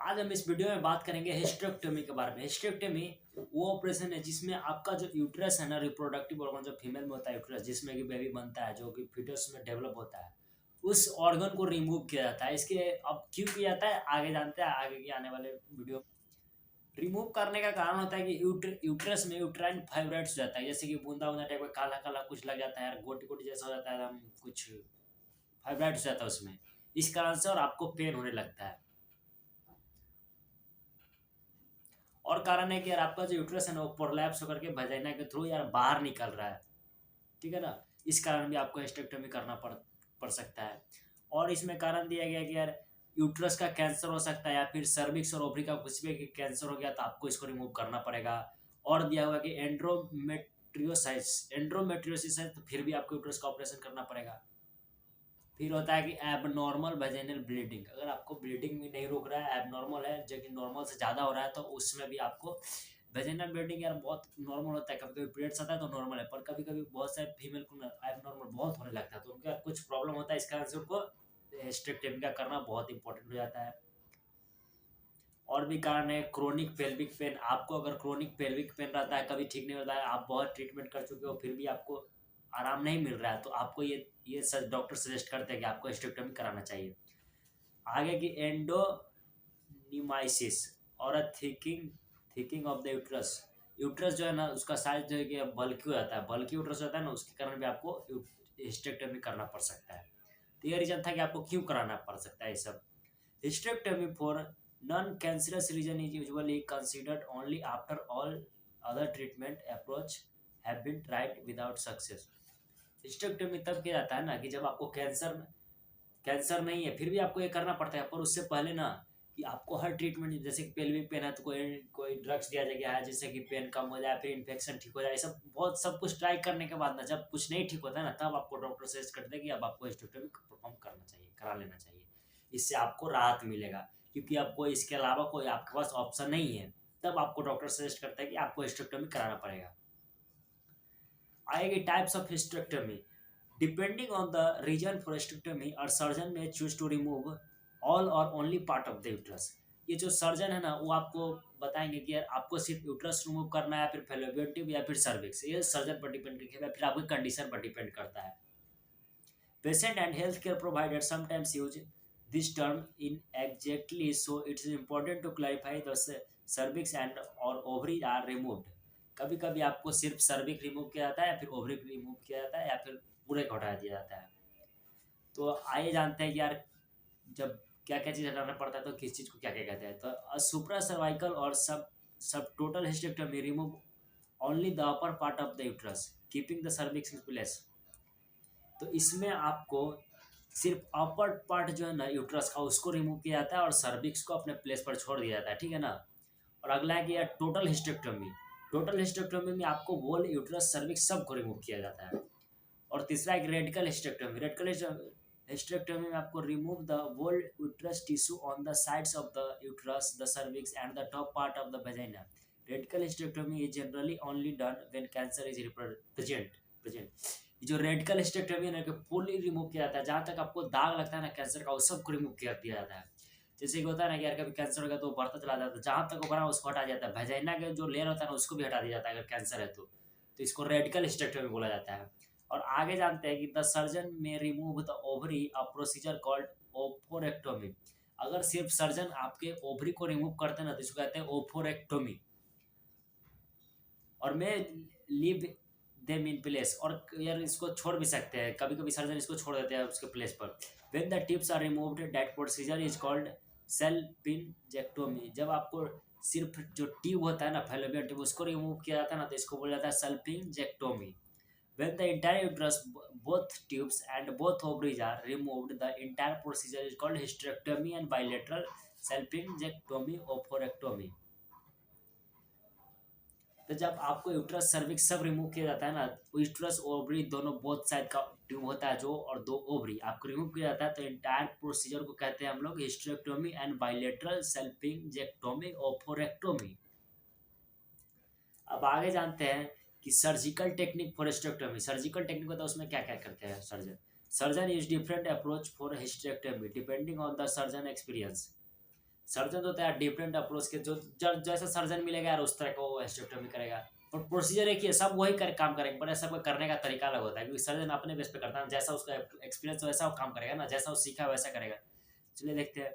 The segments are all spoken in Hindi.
आज हम इस वीडियो में बात करेंगे हिस्टेरेक्टोमी के बारे में। हिस्टेरेक्टोमी वो ऑपरेशन है जिसमें आपका जो यूट्रस है ना, रिप्रोडक्टिव ऑर्गन जो फीमेल में होता है यूट्रस, जिसमें कि बेबी बनता है, जो कि फीटस में डेवलप होता है, उस ऑर्गन को रिमूव किया जाता है। इसके अब क्यों किया जाता है आगे जानते हैं, आगे की आने वाले वीडियो। रिमूव करने का कारण होता है कि यूट्रस में यूट्राइन फाइब्रॉइड्स हो जाता है, जैसे कि बूंदा बूंदा टाइप का काला काला कुछ लग जाता है, गोटी गोटी जैसा हो जाता है, एकदम कुछ फाइब्रॉइड्स हो जाता है उसमें। इस कारण से और आपको पेन होने लगता है। और कारण है कि यार आपका जो यूट्रस है ना, वो प्रोलैप्स होकर के वजाइना के थ्रू यार बाहर निकल रहा है। ठीक है ना। इस कारण भी आपको हिस्टेरेक्टोमी करना पड़ सकता है। और इसमें कारण दिया गया कि यार यूट्रस का कैंसर हो सकता है, या फिर सर्विक्स और ओवरी का कुछ भी कैंसर हो गया तो आपको इसको रिमूव करना पड़ेगा। और दिया हुआ कि एंड्रोमेट्रियोसिस है तो फिर भी आपको यूट्रस का ऑपरेशन करना पड़ेगा। फिर होता है कि एबनॉर्मल वेजाइनल ब्लीडिंग, अगर आपको ब्लीडिंग भी नहीं रोक रहा है, एबनॉर्मल है जो कि नॉर्मल से ज़्यादा हो रहा है, तो उसमें भी आपको वेजाइनल ब्लीडिंग यार बहुत नॉर्मल होता है। कभी कभी पीरियड्स आता है तो नॉर्मल है, पर कभी कभी बहुत सारे फीमेल को एबनॉर्मल बहुत होने लगता है, तो उनका कुछ प्रॉब्लम होता है। इस कारण से उनको हिस्टेरेक्टोमी का करना बहुत इंपॉर्टेंट हो जाता है। और भी कारण है क्रोनिक पेल्विक पेन। आपको अगर क्रोनिक पेल्विक पेन रहता है, कभी ठीक नहीं होता है, आप बहुत ट्रीटमेंट कर चुके हो फिर भी आपको आराम नहीं मिल रहा है, तो आपको ये सच डॉक्टर सजेस्ट करते हैं कि आपको हिस्टेरेक्टोमी कराना चाहिए। आगे की एंडोनिमाइसिस और thickening thickening of the uterus. Uterus जो है ना, उसका साइज जो है कि बल्कि हो जाता है, बल्कि यूट्रस होता है ना, उसके कारण भी आपको हिस्टेरेक्टोमी करना पड़ सकता है। तो ये रीजन था कि आपको क्यों कराना पड़ सकता है ये सब। Hysterectomy for non-cancerous region is usually considered only after all other treatment approach have been tried without success. Hysterectomy तब किया जाता है ना कि जब आपको कैंसर नहीं है फिर भी आपको ये करना पड़ता है, पर उससे पहले ना कि आपको हर ट्रीटमेंट, जैसे कि पेल्विक पेन है तो कोई कोई ड्रग्स दिया गया है जिससे कि पेन कम हो जाए, फिर इन्फेक्शन ठीक हो जाए, सब बहुत सब कुछ ट्राई करने के बाद ना जब कुछ नहीं ठीक होता है ना, तब आपको डॉक्टर सजेस्ट करते हैं कि अब आपको हिस्टेरेक्टोमी परफॉर्म करना चाहिए, करा लेना चाहिए। इससे आपको राहत मिलेगा, क्योंकि अब कोई इसके अलावा कोई आपके पास ऑप्शन नहीं है। तब आपको डॉक्टर सजेस्ट करता है कि आपको हिस्टेरेक्टोमी कराना पड़ेगा। आएगी types of hysterectomy. Depending on the reason for hysterectomy, और सर्जन में चूज टू रिमूव ऑल और only part of the uterus. ये जो सर्जन है ना, वो आपको बताएंगे कि यार आपको सिर्फ यूट्रस रिमूव करना है, या फिर फेलोपियन ट्यूब, या फिर सर्विक्स। ये सर्जन पर डिपेंड करता है, फिर आपकी कंडीशन पर डिपेंड करता है। Patient and healthcare providers sometimes use this term inexactly, so it is important to clarify the cervix and or ovary are removed. कभी कभी आपको सिर्फ सर्विक रिमूव किया जाता है, या फिर ओवरी रिमूव किया जाता है, या फिर पूरे को हटा दिया जाता है। तो आइए जानते हैं कि यार जब क्या क्या चीज़ हटाना पड़ता है तो किस चीज़ को क्या क्या कहते हैं। तो सुप्रा सर्वाइकल और सब सब total hysterectomy remove only the upper part of the uterus keeping the cervix in place. तो इसमें आपको सिर्फ अपर पार्ट जो है ना यूट्रस का, उसको रिमूव किया जाता है और सर्विक्स को अपने प्लेस पर छोड़ दिया जाता है। ठीक है ना। और अगला है कि यार टोटल हिस्टेरेक्टोमी। टोटल हिस्टेरेक्टोमी में आपको वोल यूट्रस सर्विक्स सब को रिमूव किया जाता है। और तीसरा एक रेडिकल हिस्टेरेक्टोमी। रेडिकल हिस्टेरेक्टोमी में आपको remove the whole uterus tissue on the sides of the uterus, the cervix and the top part of the vagina. Radical hysterectomy is generally only done when cancer is present. जो रेडिकल हिस्टेरेक्टोमी है ना, कि फुली रिमूव किया जाता है, जहाँ तक आपको दाग लगता है ना कैंसर का, वो सबको रिमूव कर दिया जाता है। जैसे कि होता है ना कि यार कभी कैंसर हो गया तो बढ़ता चला जाता है, जहाँ तक वो बना उसको हटा दिया जाता है, वेजाइना के जो लेयर होता है ना उसको भी हटा दिया जाता है अगर कैंसर है तो इसको रेडिकल हिस्टेरेक्टोमी बोला जाता है। और आगे जानते हैं कि the surgeon may remove the ovary, a procedure called oophorectomy. अगर सिर्फ सर्जन आपके ओवरी को रिमूव करते हैं ना तो इसको कहते हैं ओफोरेक्टोमी। और मैं लीव देम इन प्लेस, और यार इसको छोड़ भी सकते हैं, कभी कभी सर्जन इसको छोड़ देते हैं उसके प्लेस पर। When the tubes are removed that procedure is called salpingectomy. जब आपको सिर्फ जो ट्यूब होता है ना, फैलोपियन ट्यूब, उसको रिमूव किया जाता है ना तो इसको बोला जाता है सेल्पिंजेक्टोमी। When the entire uterus, both tubes and both ovaries are removed, the entire procedure is called hysterectomy and bilateral salpingectomy oophorectomy. तो जब आपको यूट्रस सर्विक्स सब रिमूव किया जाता है ना, यूट्रस ओवरी दोनों बोथ साइड का ट्यूब होता है जो, और दो ओवरी आपको रिमूव किया जाता है, तो इंटायर प्रोसीजर को कहते हैं हम लोग हिस्टेरेक्टोमी एंड बाइलेटरल सेल्पिंजेक्टोमी ओफोरेक्टोमी। अब आगे जानते हैं कि surgical technique for hysterectomy. Surgical technique होता है, उसमें क्या क्या करते हैं surgeon. Surgeon use different approach for hysterectomy depending on the surgeon experience. Surgeon होता है डिफरेंट अप्रोच के, जो जैसा सर्जन मिलेगा यार उस तरह का वो हिस्टेक्टोमी करेगा। और प्रोसीजर एक ही है, सब वही काम करेंगे, पर सबका करने का तरीका अलग होता है, क्योंकि सर्जन अपने बेस पे करता है, जैसा उसका एक्सपीरियंस वैसा वो काम करेगा ना, जैसा वो सीखा वैसा करेगा। चलिए देखते हैं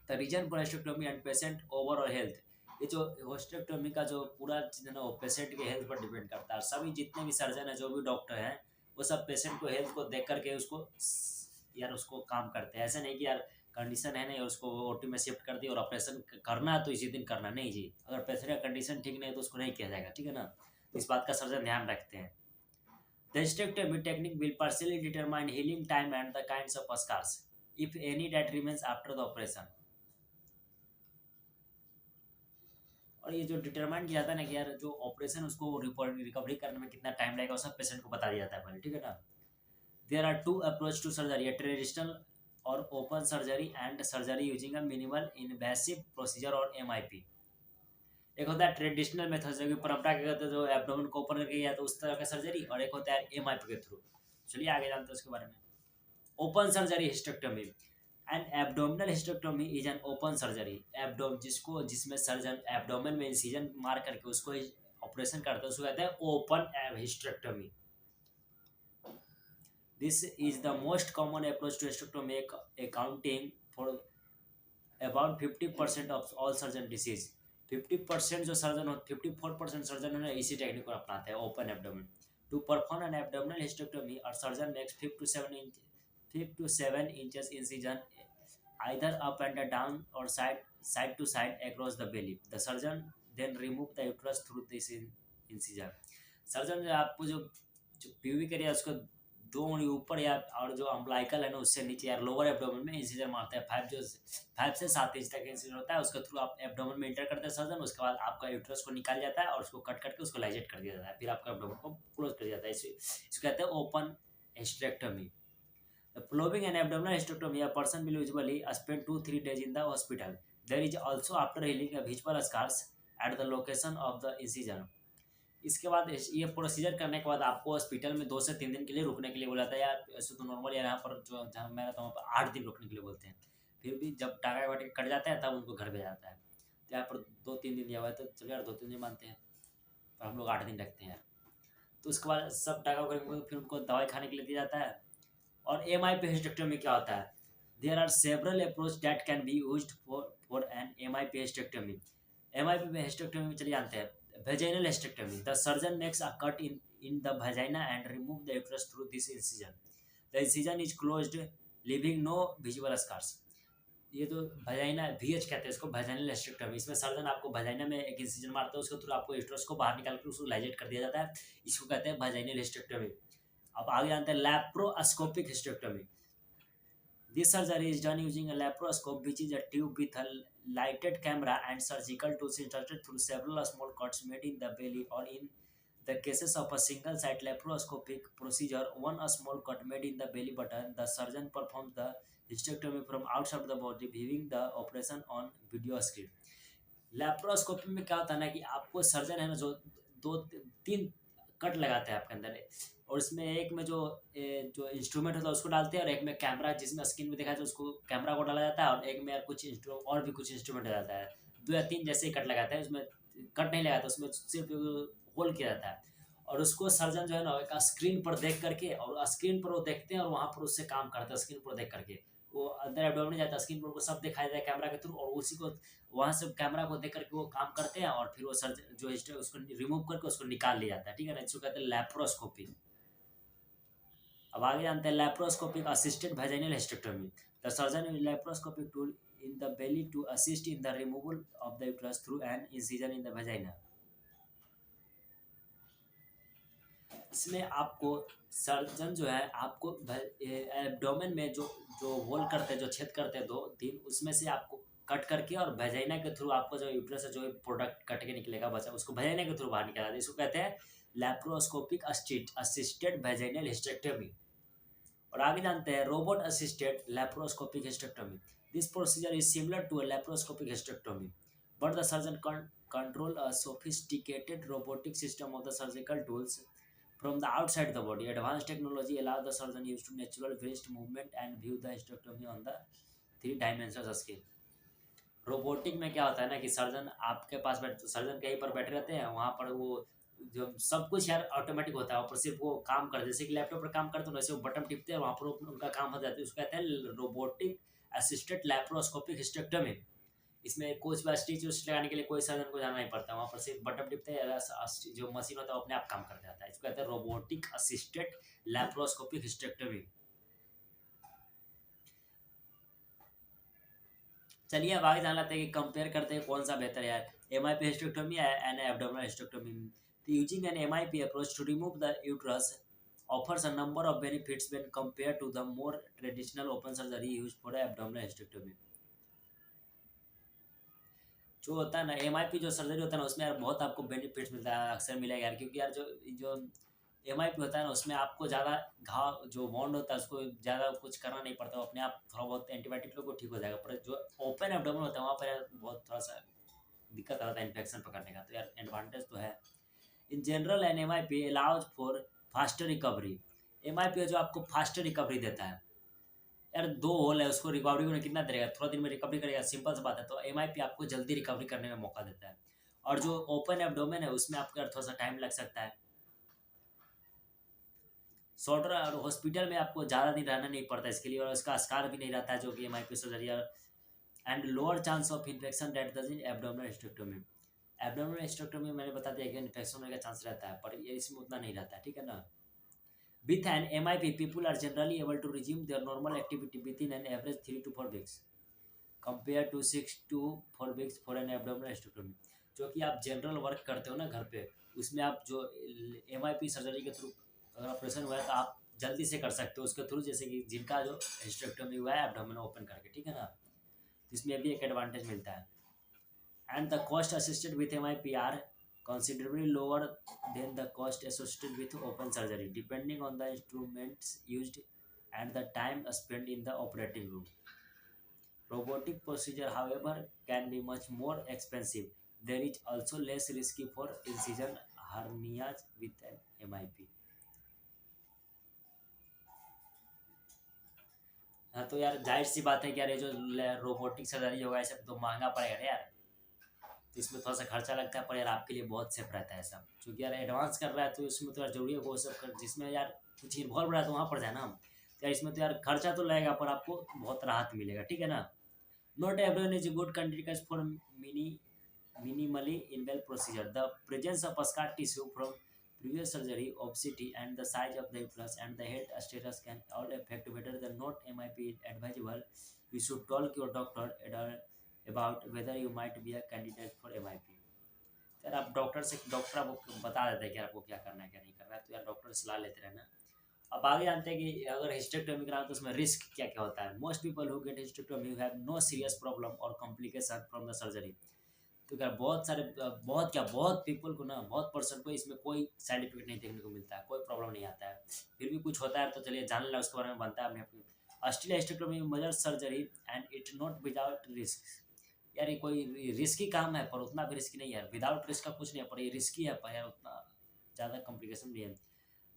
the reason for hysterectomy and patient overall health. ये जो हिस्टेक्टोमी का जो पूरा चीज़ है ना, वो पेशेंट के हेल्थ पर डिपेंड करता है। सभी जितने भी सर्जन है, जो भी डॉक्टर हैं, वो सब पेशेंट को हेल्थ को देख करके उसको यार उसको काम करते हैं। ऐसा नहीं कि यार कंडीशन है नहीं और उसको ओटी में शिफ्ट कर दिया और ऑपरेशन करना है तो इसी दिन करना, नहीं जी। अगर पेशेंट का कंडीशन ठीक नहीं है तो उसको नहीं किया जाएगा, ठीक है ना। तो इस बात का सर्जन ध्यान रखते हैं। The hysterectomy technique will partially determine healing time and the kinds of scars, if any, that remains after the operation. और ये जो डिटरमाइन किया जाता है ना कि यार जो ऑपरेशन उसको रिकवरी करने में कितना टाइम लगेगा, वो सब पेशेंट को बता दिया जाता है पहले, ठीक है ना। There are two approach to surgery, traditional or open surgery and surgery using a minimal invasive procedure or MIP. एक होता है ट्रेडिशनल मेथड जो परंपरा के कहते हैं, जो एब्डोमेन को ओपन करके या तो उस तरह का सर्जरी, और एक होता है एमआईपी के थ्रू। चलिए आगे जानते हैं उसके बारे में। Open surgery hysterectomy. An abdominal hysterectomy is an open surgery. Abdomen जिसको जिसमें सर्जन एब्डोमेन में इंसिजन मार करके उसको ऑपरेशन करते हैं, उसको कहते हैं open hysterectomy. This is the most common approach to hysterectomy, accounting for about 50% of all surgeon diseases. 50% जो सर्जन हो, 54% सर्जन है इसी टेक्निक को अपनाते हैं, open abdomen. To perform an abdominal hysterectomy और surgeon makes 5 to 7 inches incision either up and down or side to side across the belly. The surgeon then remove the uterus through this incision. Surgeon आपको जो जो प्यूबिक एरिया उसको 2 उंगली ऊपर या और जो अम्बलाइकल है ना उससे नीचे यार लोअर एब्डोमेन में इंसिजन मारता है। 5 से 7 इंच तक इंसिजन होता है, उसके थ्रू आप एब्डोमेन में इंटर करते हैं सर्जन। उसके बाद आपका यूट्रस को निकाल जाता है और उसको कट करके उसको लाइजेट कर दिया जाता है, फिर आपका एब्डोमेन को क्लोज कर दिया जाता है। इसको कहते हैं open hysterectomy. The following an abdominal hysterectomy, a person will usually spend 2-3 days in the hospital. There is also after healing a visual scars at the location of the incision. इसके बाद ये प्रोसीजर करने के बाद आपको हॉस्पिटल में 2 से 3 दिन के लिए रुकने के लिए बोला था, या ऐसे तो नॉर्मल यहाँ पर जो जहाँ मैं रहता हूँ वहाँ पर 8 दिन रुकने के लिए बोलते हैं। फिर भी जब टाका वाटे कट जाता है तब उनको घर भेजा जाता है। तो यहाँ पर 2-3 दिन दिया हुआ है, तो चलो यार 2-3 दिन मानते हैं, पर हम लोग 8 दिन रखते हैं यार। तो उसके बाद सब टाका वगैरह फिर उनको दवाई खाने के लिए दिया जाता है। और एमआईपी हिस्टेक्टोमी क्या होता है? There are several approach that can be used for an MIP hysterectomy. MIP hysterectomy में चले जानते हैं। vaginal hysterectomy, the surgeon makes a cut in the vagina and remove the uterus through this incision. The incision is closed, leaving no visible scars. ये तो वजाइना VH कहते हैं इसको, वजाइनल हिस्टेक्टोमी। इसमें सर्जन आपको वजाइना में एक इंसिजन मारता है, उसके थ्रू आपको यूट्रस को बाहर निकाल कर उसको लाइजेट कर दिया जाता है। इसको कहते हैं वजाइनल हिस्टेक्टोमी। अब आगे जानते हैं laparoscopic hysterectomy. This surgery is done using a laparoscope, which is a tube with a lighted camera and surgical tools inserted through several small cuts made in the belly, or in the cases of a single site laparoscopic procedure, one a small cut made in the belly button. The surgeon performs the hysterectomy from outside the body, viewing the operation on video screen. Laparoscopy में क्या होता है ना कि आपको सर्जन है ना जो 2-3 कट लगाते हैं आपके अंदर, और इसमें एक में जो जो इंस्ट्रूमेंट होता है उसको डालते हैं, और एक में कैमरा जिसमें स्क्रीन में दिखाया था उसको कैमरा को डाला जाता है, और एक में यार कुछ और भी कुछ इंस्ट्रूमेंट जाता है। 2 या 3 जैसे ही कट लगाते हैं, उसमें कट नहीं लगाता, उसमें सिर्फ होल किया जाता है। और उसको सर्जन जो है ना एक स्क्रीन पर देख करके, और स्क्रीन पर वो देखते हैं और वहाँ पर उससे काम करते हैं। स्क्रीन पर देख करके वो अंदर एब्डोमेन जाता है, स्क्रीन पर उनको सब दिखाई देता है कैमरा के थ्रू, और उसी को वहाँ से कैमरा को देख करके वो काम करते हैं, और फिर वो सर्जन जो है उसको रिमूव करके उसको निकाल लिया जाता है, ठीक है ना। इसको कहते हैं लैप्रोस्कोपी। अब आगे जानते हैं laparoscopic assisted vaginal hysterectomy. The surgeon use laparoscopic tool in the belly to assist in the removal of the uterus through an incision in the vagina. इसमें आपको सर्जन जो है आपको एब्डोमेन में जो जो होल करते हैं, जो छेद करते हैं 2-3, उसमें से आपको कट करके और वेजाइना के थ्रू आपको जो यूट्रस से जो प्रोडक्ट कट के निकलेगा बचा उसको वेजाइना के थ्रू बाहर निकाला जाता है। इसको कहते हैं लैप्रोस्कोपिक असिस्टेड वेजाइनल हिस्टेक्टोमी। और आगे जानते हैं robot assisted laparoscopic hysterectomy. This procedure is similar to a laparoscopic hysterectomy, but the surgeon control a sophisticated robotic system of the surgical tools from the outside the body. Advanced technology allows the surgeon use to natural wrist movement and view the hysterectomy on the 3 dimensions scale. Robotic में क्या होता है ना कि सर्जन आपके पास सर्जन कहीं पर बैठे रहते हैं, वहाँ पर वो जो सब कुछ यार ऑटोमेटिक होता है, वहाँ पर सिर्फ वो काम कर, जैसे कि लैपटॉप पर काम करते हैं वैसे वो बटन टिपते हैं, वहाँ पर उनका काम हो जाता है। उसको कहते हैं रोबोटिक असिस्टेड लैप्रोस्कोपिक हिस्टेक्टोमी। इसमें कुछ भी स्टिच उच लगाने के लिए कोई सर्जन को जाना नहीं पड़ता, वहाँ पर सिर्फ बटन टिपते हैं, जो मशीन होता है वो अपने आप काम कर जाता है। इसको कहते हैं रोबोटिक असिस्टेड लैप्रोस्कोपिक हिस्टेक्टोमी। चलिए अब आगे जान लेते हैं कि कंपेयर करते हैं कौन सा बेहतर है यार, M I P hysterectomy and abdominal hysterectomy. तो using an M I P approach to remove the uterus offers a number of benefits when compared to the more traditional open surgery used for abdominal hysterectomy। जो होता है ना एम आई पी जो सर्जरी होता है ना, उसमें यार बहुत आपको बेनिफिट्स मिलता है, अक्सर मिलेगा यार, क्योंकि यार जो जो एम आई पी होता है ना, उसमें आपको ज़्यादा घाव जो वॉन्ड होता है उसको ज़्यादा कुछ करना नहीं पड़ता, वो अपने आप थोड़ा बहुत एंटीबायोटिक लो को ठीक हो जाएगा। पर जो ओपन एब्डोमेन होता है वहाँ पर यार बहुत थोड़ा सा दिक्कत आता है इन्फेक्शन पकड़ने का, तो यार एडवांटेज तो है। In general an M I P allows for faster recovery. M I P जो आपको फास्टर रिकवरी देता है यार, 2 होल है, उसको रिकवरी में कितना देगा, थोड़ा दिन में रिकवरी करेगा, सिंपल सी बात है। तो एम आई पी आपको जल्दी रिकवरी करने में मौका देता है। और जो ओपन एब्डोमेन है उसमें आपको यार थोड़ा सा टाइम लग सकता है, शॉर्टर, और हॉस्पिटल में आपको ज़्यादा दिन रहना नहीं पड़ता इसके लिए, और उसका स्कार भी नहीं रहता है जो कि M I P surgery. And lower chance of infection than the in abdominal hysterectomy. Abdominal hysterectomy में मैंने बता दिया कि इन्फेक्शन होने का चांस रहता है, पर ये इसमें उतना नहीं रहता है, ठीक है ना। With an MIP, people are generally able to resume their normal activity within an average 3 to 4 weeks, compared to 6 to 4 weeks for an abdominal hysterectomy। जो कि आप जनरल वर्क करते हो ना घर पे, उसमें आप जो एम आई पी सर्जरी के थ्रू अगर ऑपरेशन हुआ है तो आप जल्दी से कर सकते हो उसके थ्रू, जैसे कि जिनका जो हिस्टेक्टोमी हुआ है एब्डोमेन ओपन करके, ठीक है ना। तो इसमें भी एक एडवांटेज मिलता है। And the cost associated with MIP are considerably lower than the cost associated with open surgery, depending on the instruments used and the time spent in the operating room. Robotic procedure, however, can be much more expensive. There is also less risky for incision hernias with an MIP. हाँ तो यार जाहिर सी बात है कि यार ये जो रोबोटिक सर्जरी होगा ये सब तो महंगा पड़ेगा ना यार, तो इसमें थोड़ा सा खर्चा लगता है, पर यार आपके लिए बहुत सेफ रहता है सब, क्योंकि यार एडवांस कर रहा है तो इसमें तो यार जरूरी है वो सब कर, जिसमें यार कुछ इन्वॉल्व रहा है तो वहाँ पर जाए ना। तो यार इसमें तो यार खर्चा तो लगेगा पर आपको बहुत राहत मिलेगा, ठीक है ना। Not everyone is good candidate for minimally invasive procedure. The presence of scar tissue from previous surgery, obesity, and the size of the uterus and the head status can all affect whether the not MIP is advisable. You should talk your doctor about whether you might be a candidate for MIP। यार आप डॉक्टर आपको बता देते हैं कि आपको क्या करना है क्या नहीं करना है, तो यार डॉक्टर से सलाह लेते रहना। अब आगे जानते हैं कि अगर हिस्टेक्टोमी कराना तो उसमें रिस्क क्या क्या होता है। Most people who get hysterectomy have no serious problem और कॉम्प्लिकेशन फ्रॉम द सर्जरी। तो क्या बहुत सारे बहुत पीपल को ना, बहुत पर्सन को इसमें कोई साइड इफेक्ट नहीं देखने को मिलता है, कोई प्रॉब्लम नहीं आता है। फिर भी कुछ होता है तो चलिए जान लेना उसके बारे में, बनता है अपने अपनी। Australia hysterectomy major surgery and it not without risk. यार ये कोई रिस्की काम है पर उतना भी रिस्की नहीं है, विदाउट रिस्क का कुछ नहीं है, पर ये रिस्की है पर यार उतना ज़्यादा कॉम्प्लिकेशन भी है।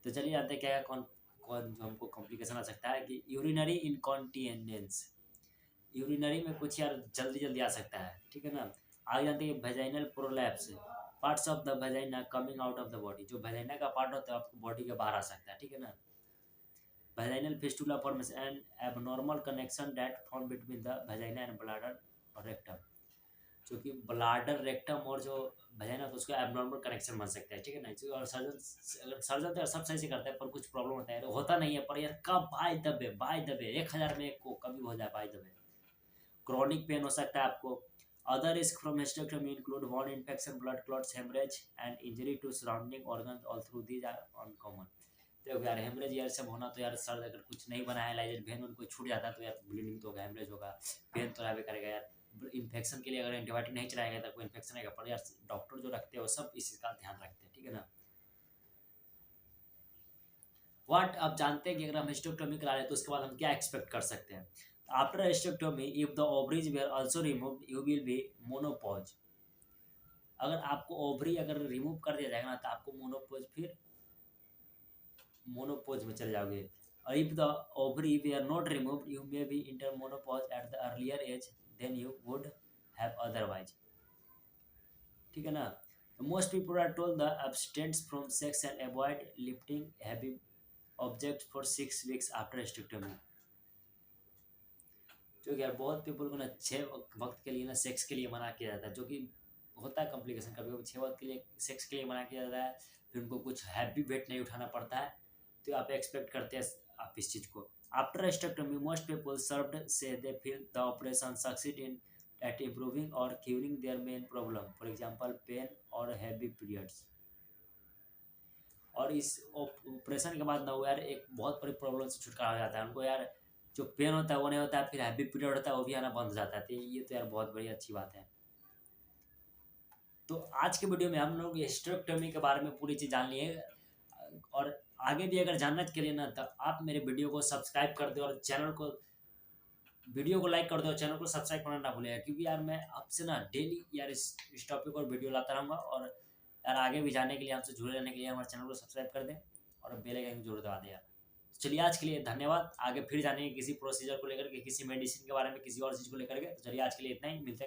तो चलिए जानते हैं क्या कौन कौन जो हमको कॉम्प्लिकेशन आ सकता है कि यूरिनरी इनकॉन्टिनेंस। यूरिनरी में कुछ यार जल्दी जल्दी आ सकता है, ठीक है ना। आगे जानते हैं vaginal prolapse, parts of the vagina coming out of the body. जो वेजाइना का पार्ट होता है आपको बॉडी के बाहर आ सकता है, ठीक है ना। Vaginal fistula formation and abnormal connection that form between the vagina and bladder और रेक्टम। जो कि ब्लैडर रेक्टम और जो वेजाइना तो उसका एबनॉर्मल कनेक्शन बन सकता है, ठीक है ना। और सर्जन तो सब सही से करता है पर कुछ प्रॉब्लम होता है, होता नहीं है, पर यार कब बाय दबे 1000 में एक को कभी हो जाए बाय दबे। क्रॉनिक पेन हो सकता है आपको। Other risk from hysterectomy include wound infection, blood clots, hemorrhage, and injury to surrounding organs. All through these are uncommon। तो यार हेमरेज यार सब होना तो यार सर अगर कुछ नहीं बना है लाइजर वेन उनको छूट जाता है तो यार ब्लीडिंग तो होगा, हेमरेज होगा, पेन तो रहबे करेगा यार। इन्फेक्शन के लिए अगर एंटीबायोटिक नहीं चलाएगा तो कोई इन्फेक्शन आएगा, पर यार डॉक्टर जो रखते हैं वो सब इसी का ध्यान रखते हैं, ठीक है ना। व्हाट आप जानते हैं कि अगर हम हिस्टेक्टोमी करा लें तो उसके बाद हम क्या एक्सपेक्ट कर सकते हैं। After hysterectomy if the ovaries where also removed you will be menopause. अगर आपको ओवरी अगर रिमूव कर दिया जाएगा ना तो आपको मोनोपोज में चले जाओगे। और if the ovaries are not removed you may be enter menopause at the earlier age than you would ठीक है ना। Most people are told the abstain from sex and avoid lifting heavy object for 6 weeks after hysterectomy. जो कि यार बहुत पीपल को ना 6 वक्त के लिए ना सेक्स के लिए मना किया जाता है, जो कि होता है कॉम्प्लिकेशन। कभी कभी 6 वक्त के लिए सेक्स के लिए मना किया जाता है, फिर उनको कुछ हैवी वेट नहीं उठाना पड़ता है, तो आप एक्सपेक्ट करते हैं आप इस चीज़ को। After hysterectomy most people surveyed say they feel the operation succeed in at improving or curing their main problem, for example pain or heavy periods. और इस ऑपरेशन के बाद ना वो यार एक बहुत बड़ी प्रॉब्लम से छुटकारा हो जाता है उनको यार। जो पेन होता है वो नहीं होता है, फिर हैवी पीरियड होता है वो भी आना बंद हो जाता है, तो ये तो यार बहुत बड़ी अच्छी बात है। तो आज के वीडियो में हम लोग हिस्टेरेक्टोमी के बारे में पूरी चीज़ जान लिए, और आगे भी अगर जानना के लिए ना तो आप मेरे वीडियो को सब्सक्राइब कर दो और चैनल को वीडियो को लाइक कर दो और चैनल को सब्सक्राइब करना ना भूलेगा, क्योंकि यार मैं आपसे ना डेली यार इस टॉपिक पर वीडियो लाता रहूँगा। और यार आगे भी जाने के लिए, हमसे जुड़े रहने के लिए हमारे चैनल को सब्सक्राइब कर दें और बेल आइकन जरूर दबा दें यार। चलिए आज के लिए धन्यवाद। आगे फिर जानेंगे किसी प्रोसीजर को लेकर के, किसी मेडिसिन के बारे में, किसी और चीज़ को लेकर के। तो चलिए आज के लिए इतना ही, मिलते हैं।